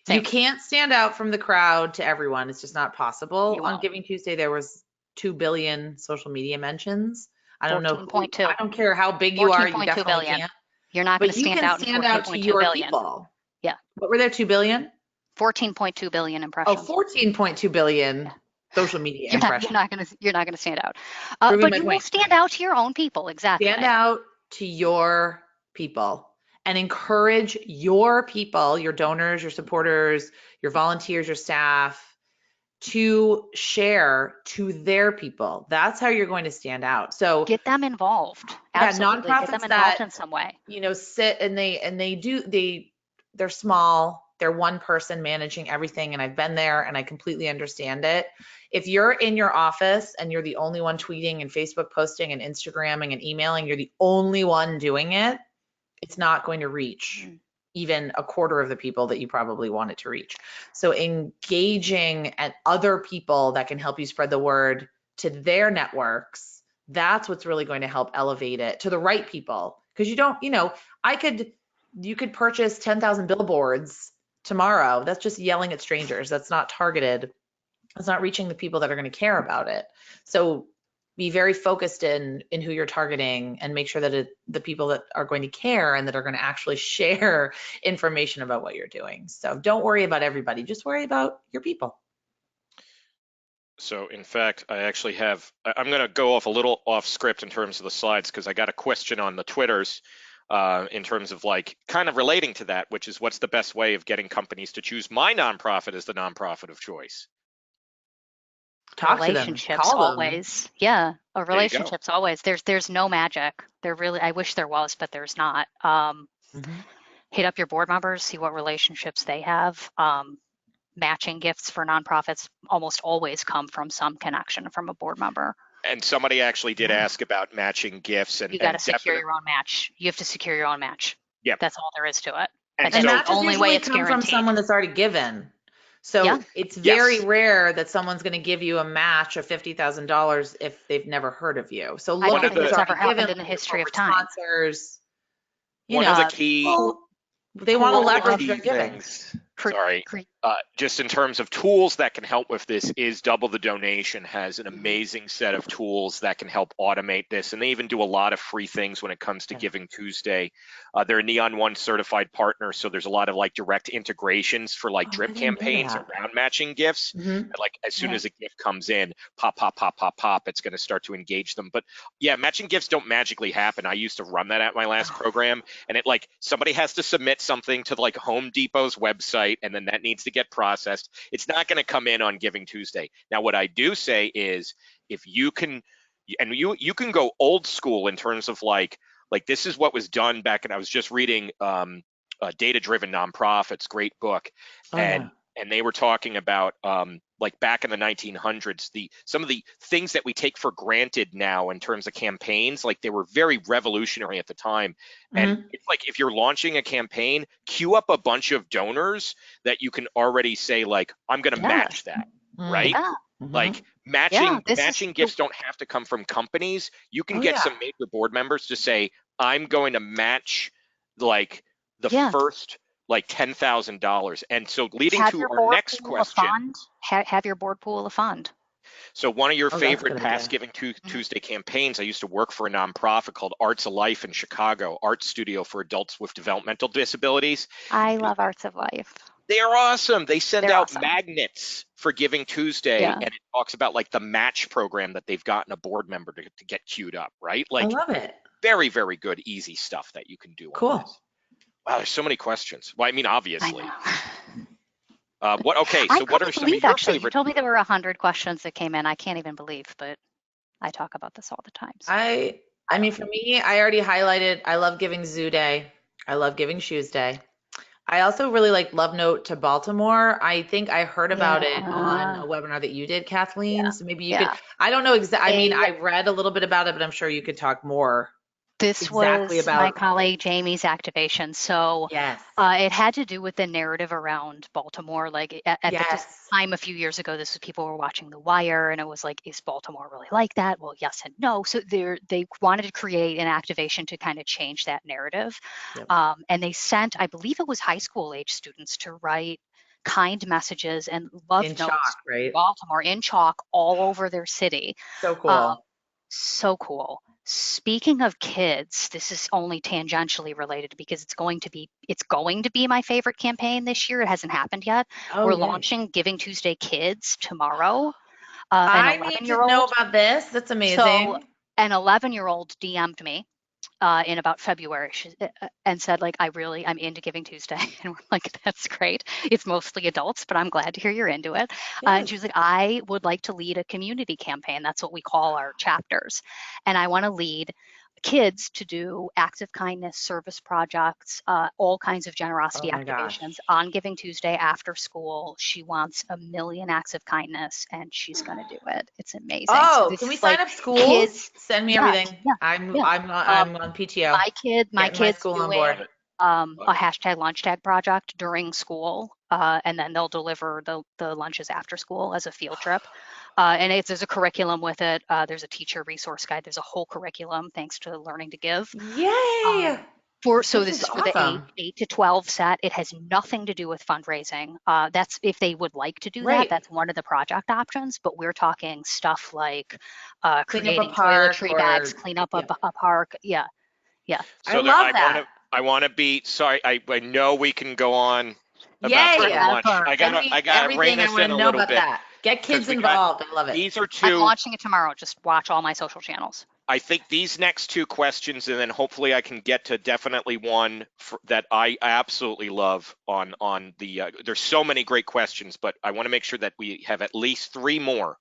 Same. you can't stand out from the crowd to everyone. It's just not possible. You On won't. Giving Tuesday, there was 2 billion social media mentions. I don't know. 14.2. I don't care how big you are. You 14.2 definitely billion. can't. You're not going But to you stand can out in stand out to 14.2 your billion. people. Yeah. What were there, 2 billion? 14.2 billion Oh, impressions. 14.2 billion social media impressions. You're not going to stand out. Proving But my you will point. stand out to your own people. Exactly. Stand out to your people and encourage your people, your donors, your supporters, your volunteers, your staff, to share to their people. That's how you're going to stand out. So get them involved. yeah, Absolutely. nonprofits Get them involved that, in some way. you know, sit and they're small. They're one person managing everything. And I've been there and I completely understand it. If you're in your office and you're the only one tweeting and Facebook posting and Instagramming and emailing, you're the only one doing it, it's not going to reach even a quarter of the people that you probably want it to reach. So engaging at other people that can help you spread the word to their networks, that's what's really going to help elevate it to the right people. Because you don't, you know, you could purchase 10,000 billboards tomorrow. That's just yelling at strangers. That's not targeted. It's not reaching the people that are going to care about it. So be very focused in who you're targeting and make sure that the people that are going to care and that are going to actually share information about what you're doing. So don't worry about everybody, just worry about your people. So in fact, I'm going to go off a little off script in terms of the slides because I got a question on the Twitters in terms of like kind of relating to that, which is what's the best way of getting companies to choose my nonprofit as the nonprofit of choice? Talk to them. Relationships Call always. them. Yeah, relationships always. There's no magic. I wish there was, but there's not. Hit up your board members, see what relationships they have. Matching gifts for nonprofits almost always come from some connection from a board member. And somebody actually did ask about matching gifts, and you got to secure your own match. You have to secure your own match. Yep. That's all there is to it. And that's the only way it's guaranteed. From someone that's already given. So it's very rare that someone's going to give you a match of $50,000 if they've never heard of you. So look, I don't think it's ever happened in the history of time. Sponsors, one of the key. They want to leverage their giving. Just in terms of tools that can help with this is Double the Donation has an amazing set of tools that can help automate this. And they even do a lot of free things when it comes to Giving Tuesday. They're a Neon One certified partner. So there's a lot of like direct integrations for like drip campaigns around matching gifts. And like as soon as a gift comes in, pop, it's going to start to engage them. But yeah, matching gifts don't magically happen. I used to run that at my last program, and it like somebody has to submit something to like Home Depot's website, and then that needs to get processed. It's not going to come in on Giving Tuesday. Now, what I do say is if you can, and you can go old school in terms of like this is what was done back, and I was just reading Data Driven Nonprofits, great book, and they were talking about like back in the 1900s, some of the things that we take for granted now in terms of campaigns, like they were very revolutionary at the time. And it's like if you're launching a campaign, queue up a bunch of donors that you can already say like, I'm going to match that, right? Like matching gifts don't have to come from companies. You can get some major board members to say, I'm going to match like the first like $10,000. And so leading to our next question. Have your board pool a fund. So one of your favorite past Giving Tuesday campaigns, I used to work for a nonprofit called Arts of Life in Chicago, art studio for adults with developmental disabilities. I love Arts of Life. They are awesome. They send out magnets for Giving Tuesday, and it talks about like the match program that they've gotten a board member to get queued up, right? Like, I love it. Very, very good, easy stuff that you can do. Cool. On this. Wow, there's so many questions. Well, I mean, obviously. I know. What are some of your actually, favorite? You told me there were 100 questions that came in. I can't even believe, but I talk about this all the time. So. I mean, for me, I already highlighted, I love Giving Zoo Day. I love Giving Shoes Day. I also really like Love Note to Baltimore. I think I heard about it on a webinar that you did, Kathleen. So maybe you could, I don't know exactly. I mean, I read a little bit about it, but I'm sure you could talk more. This exactly was my about. colleague Jamie's activation. So Yes. it had to do with the narrative around Baltimore. Like at the Yes. time a few years ago, this was people were watching The Wire, and it was like, is Baltimore really like that? Well, yes and no. So they wanted to create an activation to kind of change that narrative. Yep. And they sent, I believe it was high school age students, to write kind messages and love In notes chalk, to right? Baltimore in chalk all over their city. So Um, cool. so cool. Speaking of kids, this is only tangentially related because it's going to be my favorite campaign this year. It hasn't happened yet. Oh, We're yay. launching Giving Tuesday Kids tomorrow. An I need to know 11-year-old. about this. That's So amazing. an 11-year-old DM'd me in about February and said, like, I'm into Giving Tuesday. And we're like, that's great. It's mostly adults, but I'm glad to hear you're into it. And Yes. she was like, I would like to lead a community campaign. That's what we call our chapters. And I want to lead kids to do acts of kindness, service projects, all kinds of generosity Oh my gosh. activations on Giving Tuesday after school. She wants 1 million acts of kindness, and she's going to do it. It's amazing. So Oh, this can we is sign like up schools? kids. Send me Yeah, everything. yeah, I'm yeah. I'm on, I'm on PTO. My Getting my kid's school on doing board. Love it. a Love it. hashtag lunch tag project during school, and then they'll deliver the lunches after school as a field trip. And there's a curriculum with it. There's a teacher resource guide. There's a whole curriculum thanks to Learning to Give. Yay! So This this is is for the awesome. 8 to 12 set. It has nothing to do with fundraising. That's if they would like to do that. Right. That's one of the project options. But we're talking stuff like Clean up a creating park toiletry bags, or clean up yeah. a park. Yeah, yeah. I So love that. I want to be sorry. I know we can go on about Yay! so much. Forever. I Send gotta me rein everything. I us want in to a know little about bit that. Get because kids involved. I love it. these are I'm two. launching it tomorrow. Just watch all my social channels. I think these next two questions, and then hopefully I can get to definitely one that I absolutely love on the. There's so many great questions, but I want to make sure that we have at least 3 more.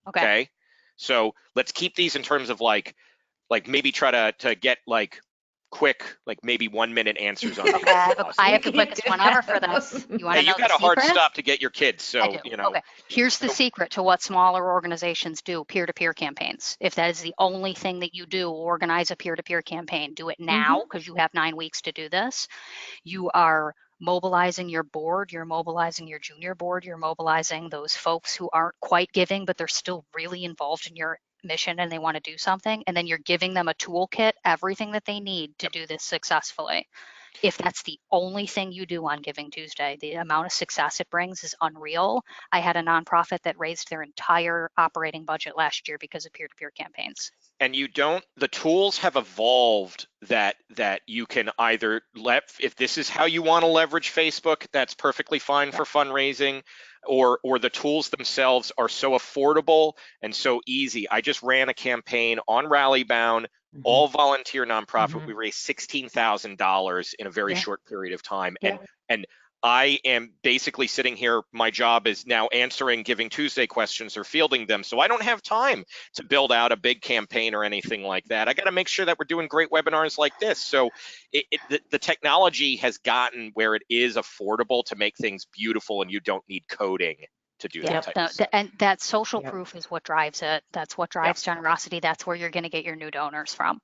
Okay. So let's keep these in terms of like maybe try to get like quick, like maybe 1-minute answers on these. Okay, I have We the can quickest do one that. ever for this. You want Hey, to know you got the a hard secret? stop to get your kids, I so do. you know. Okay. Here's the secret to what smaller organizations do: peer-to-peer campaigns. If that is the only thing that you do, organize a peer-to-peer campaign. Do it now because you have 9 weeks to do this. You are mobilizing your board, you're mobilizing your junior board, you're mobilizing those folks who aren't quite giving, but they're still really involved in your mission and they want to do something. And then you're giving them a toolkit, everything that they need to do this successfully. If that's the only thing you do on Giving Tuesday, the amount of success it brings is unreal. I had a nonprofit that raised their entire operating budget last year because of peer-to-peer campaigns. And the tools have evolved that you can either if this is how you want to leverage Facebook, that's perfectly fine for fundraising, or the tools themselves are so affordable and so easy. I just ran a campaign on Rallybound, all volunteer nonprofit. We raised $16,000 in a very short period of time. And I am basically sitting here. My job is now answering Giving Tuesday questions or fielding them. So I don't have time to build out a big campaign or anything like that. I got to make sure that we're doing great webinars like this. So the technology has gotten where it is affordable to make things beautiful, and you don't need coding to do that type of stuff. And that social proof is what drives it. That's what drives generosity. That's where you're going to get your new donors from.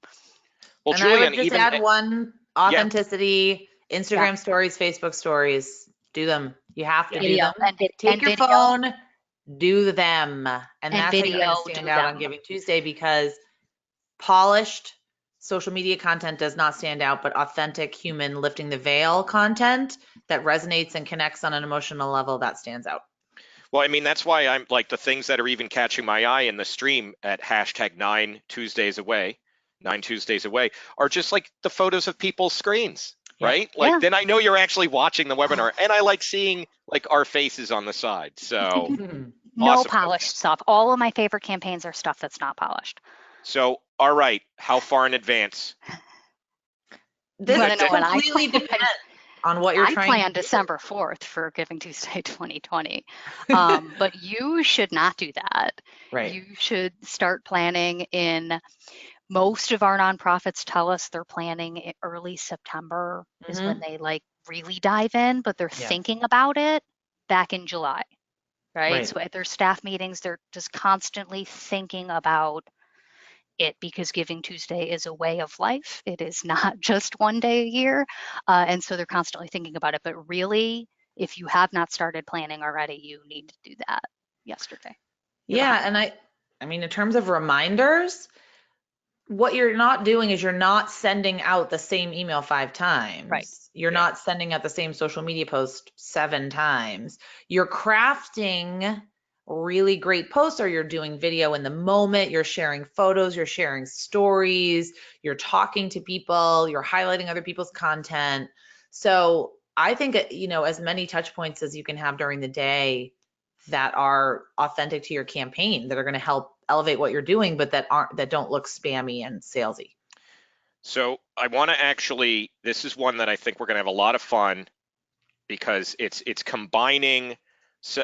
Well, And Julia, I would just add one: authenticity. Instagram stories, Facebook stories, do them. You have to do them. Take your phone, do them. And that's how you're going to stand out on Giving Tuesday, because polished social media content does not stand out, but authentic human lifting the veil content that resonates and connects on an emotional level, that stands out. Well, I mean, that's why I'm like the things that are even catching my eye in the stream at hashtag 9 Tuesdays away are just like the photos of people's screens. Right? Like then I know you're actually watching the webinar, and I like seeing like our faces on the side. So no polished stuff. All of my favorite campaigns are stuff that's not polished. So, all right, how far in advance? This completely depends on what you're trying to do. I plan December 4th for Giving Tuesday 2020, but you should not do that. Right. You should start planning in. Most of our nonprofits tell us they're planning early September is when they like really dive in, but they're thinking about it back in July, right? So at their staff meetings, they're just constantly thinking about it, because Giving Tuesday is a way of life. It is not just one day a year. And so they're constantly thinking about it. But really, if you have not started planning already, you need to do that yesterday. Yeah, and I mean, in terms of reminders, what you're not doing is you're not sending out the same email 5 times. Right. You're not sending out the same social media post 7 times. You're crafting really great posts, or you're doing video in the moment, you're sharing photos, you're sharing stories, you're talking to people, you're highlighting other people's content. So I think, as many touch points as you can have during the day that are authentic to your campaign, that are going to help elevate what you're doing, but that don't look spammy and salesy. So I want to actually, this is one that I think we're going to have a lot of fun, because it's combining.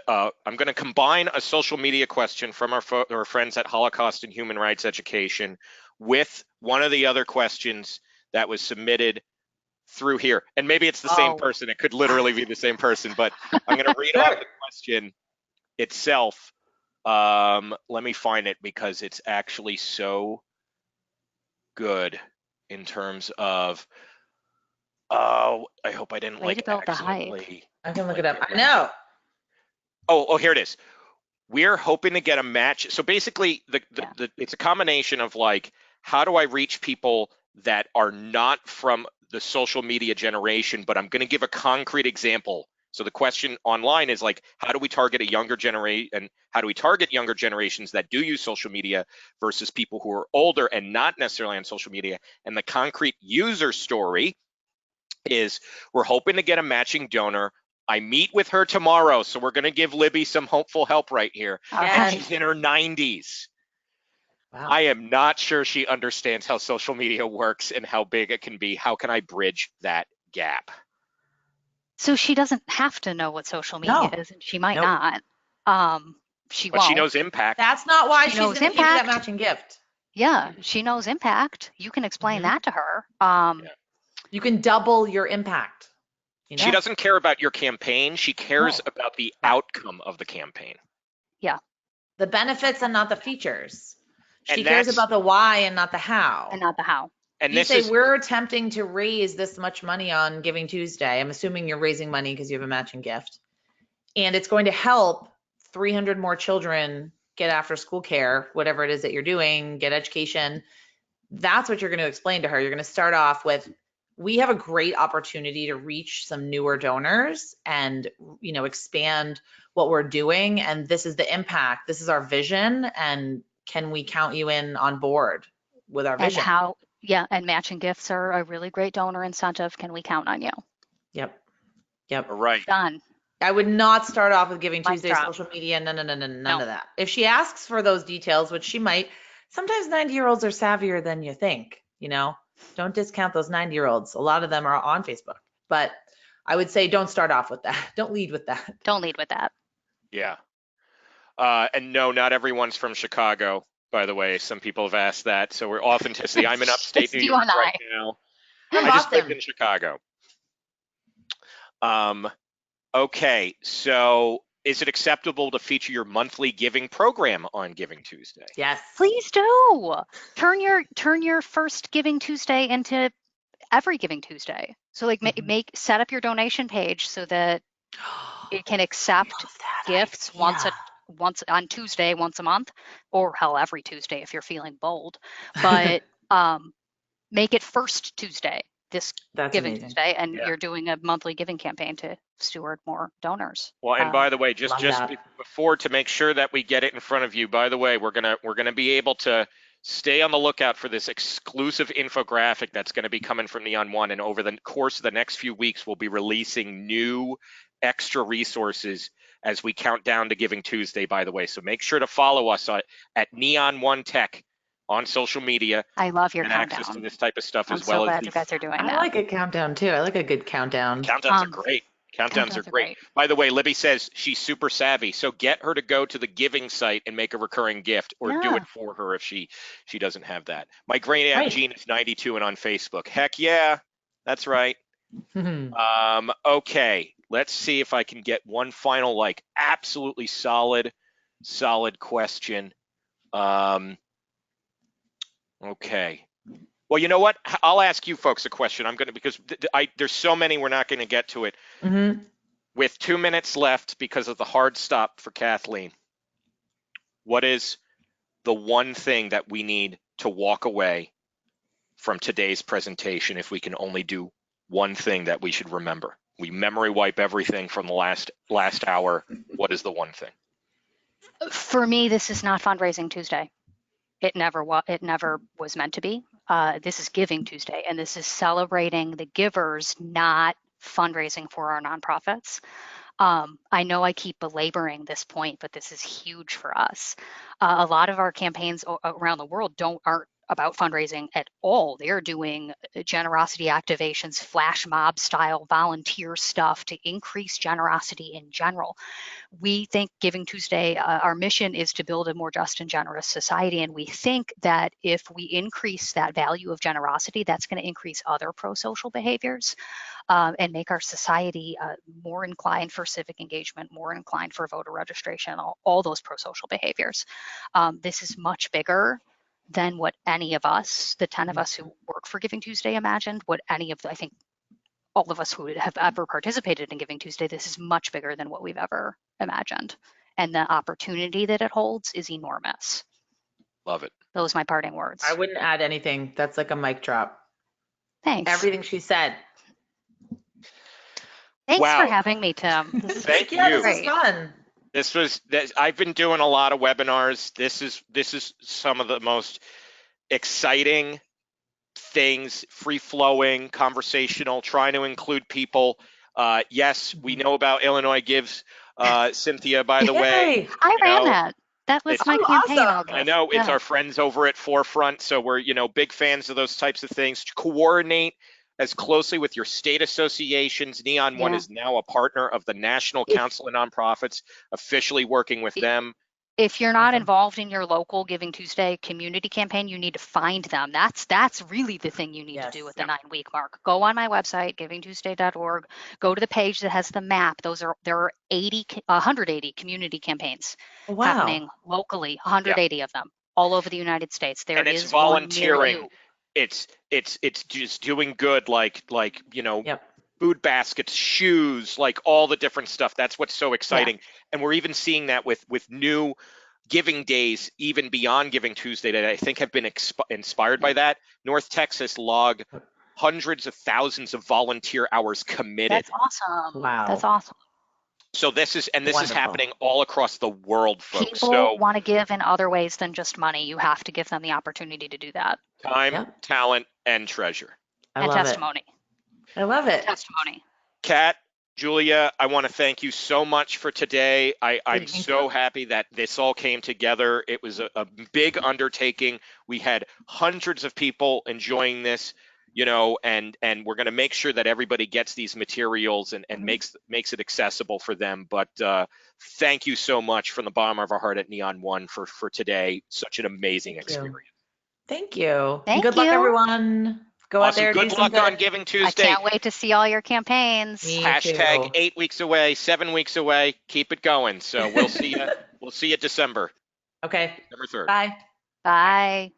I'm going to combine a social media question from our friends at Holocaust and Human Rights Education with one of the other questions that was submitted through here. And maybe it's the same person. It could literally be the same person, but I'm going to read off the question itself. Let me find it, because it's actually so good in terms of, oh, I hope I didn't accidentally. I can look it up. I know. Oh, here it is. We're hoping to get a match. So basically, it's a combination of like, how do I reach people that are not from the social media generation, but I'm going to give a concrete example. So the question online is like, how do we target a younger generation, and how do we target younger generations that do use social media versus people who are older and not necessarily on social media? And the concrete user story is, we're hoping to get a matching donor. I meet with her tomorrow, so we're going to give Libby some hopeful help right here. And she's in her 90s. Wow. I am not sure she understands how social media works and how big it can be. How can I bridge that gap? So she doesn't have to know what social media is, and she might not. She won't. But she knows impact. That's not why she's going to give you that matching gift. Yeah, she knows impact. You can explain that to her. You can double your impact. She doesn't care about your campaign. She cares about the outcome of the campaign. Yeah. The benefits and not the features. She cares about the why and not the how. And you say, we're attempting to raise this much money on Giving Tuesday. I'm assuming you're raising money because you have a matching gift. And it's going to help 300 more children get after school care, whatever it is that you're doing, get education. That's what you're going to explain to her. You're going to start off with, we have a great opportunity to reach some newer donors and, expand what we're doing. And this is the impact. This is our vision. And can we count you in on board with our vision? And matching gifts are a really great donor incentive. Can we count on you? Yep. All right. Done. I would not start off with Giving Tuesday social media. None of that. If she asks for those details, which she might, sometimes 90-year-olds are savvier than you think, Don't discount those 90-year-olds. A lot of them are on Facebook. But I would say don't start off with that. Don't lead with that. Don't lead with that. Yeah. And no, not everyone's from Chicago, by the way. Some people have asked that. So we're authenticity. I'm in upstate New York right now. I just lived in Chicago. Okay, so is it acceptable to feature your monthly giving program on Giving Tuesday? Yes. Please do. Turn your first Giving Tuesday into every Giving Tuesday. So set up your donation page so that it can accept gifts once on Tuesday, once a month, or hell, every Tuesday if you're feeling bold. But make it first Tuesday. That's Giving Tuesday, and you're doing a monthly giving campaign to steward more donors. Well, and by the way, just before, to make sure that we get it in front of you, by the way, we're gonna be able to stay on the lookout for this exclusive infographic that's going to be coming from Neon One, and over the course of the next few weeks, we'll be releasing new extra resources as we count down to Giving Tuesday, by the way. So make sure to follow us at Neon One Tech on social media. I love your countdown. Access to this type of stuff as well. I'm so glad you guys are doing that. I like a countdown too. I like a good countdown. Countdowns are great. Countdowns are great. By the way, Libby says she's super savvy, so get her to go to the giving site and make a recurring gift, or do it for her if she doesn't have that. My great aunt Jean is 92 and on Facebook. Heck yeah, that's right. Okay, let's see if I can get one final absolutely solid question. Okay. Well, you know what? I'll ask you folks a question. I'm going to, because there's so many, we're not going to get to it. With 2 minutes left because of the hard stop for Kathleen, what is the one thing that we need to walk away from today's presentation if we can only do one thing that we should remember? We memory wipe everything from the last hour. What is the one thing? For me, this is not Fundraising Tuesday. It never was meant to be. This is Giving Tuesday, and this is celebrating the givers, not fundraising for our nonprofits. I know I keep belaboring this point, but this is huge for us. A lot of our campaigns around the world aren't about fundraising at all. They're doing generosity activations, flash mob style volunteer stuff to increase generosity in general. We think Giving Tuesday, our mission is to build a more just and generous society. And we think that if we increase that value of generosity, that's going to increase other pro-social behaviors and make our society more inclined for civic engagement, more inclined for voter registration, all those pro-social behaviors. This is much bigger than what any of us, the 10 of us who work for Giving Tuesday, imagined, what any of the, I think all of us who have ever participated in Giving Tuesday, this is much bigger than what we've ever imagined. And the opportunity that it holds is enormous. Love it. Those are my parting words. I wouldn't add anything. That's like a mic drop. Thanks. Everything she said. Thanks for having me, Tim. Thank you. This was fun. I've been doing a lot of webinars. This is some of the most exciting things, free-flowing, conversational, trying to include people. Yes, we know about Illinois Gives, Cynthia, by the way. I ran that. That was my campaign. Awesome. I know, it's our friends over at Forefront, so we're, big fans of those types of things. Coordinate as closely with your state associations. Neon One is now a partner of the National Council of Nonprofits, officially working with them. If you're not involved in your local Giving Tuesday community campaign, you need to find them. That's really the thing you need to do at the 9-week mark. Go on my website, givingtuesday.org. Go to the page that has the map. There are 180 community campaigns happening locally, 180 of them all over the United States. And it's volunteering. It's just doing good, like food baskets, shoes, like all the different stuff. That's what's so exciting. And we're even seeing that with new giving days, even beyond Giving Tuesday, that I think have been inspired by that. North Texas logged hundreds of thousands of volunteer hours committed. That's awesome. Wow. That's awesome. So this is happening all across the world, folks. People want to give in other ways than just money. You have to give them the opportunity to do that. Time, talent, and treasure. And testimony. I love it. Testimony. Kat, Julia, I want to thank you so much for today. I'm so happy that this all came together. It was a big undertaking. We had hundreds of people enjoying this, and we're going to make sure that everybody gets these materials and makes it accessible for them. But thank you so much from the bottom of our heart at Neon One for today. Such an amazing experience. Thank you. Good luck, everyone. Go out there. Good luck on Giving Tuesday. I can't wait to see all your campaigns. Hashtag 8 weeks away, 7 weeks away. Keep it going. So we'll see you. We'll see you December. Okay. December 3rd. Bye. Bye.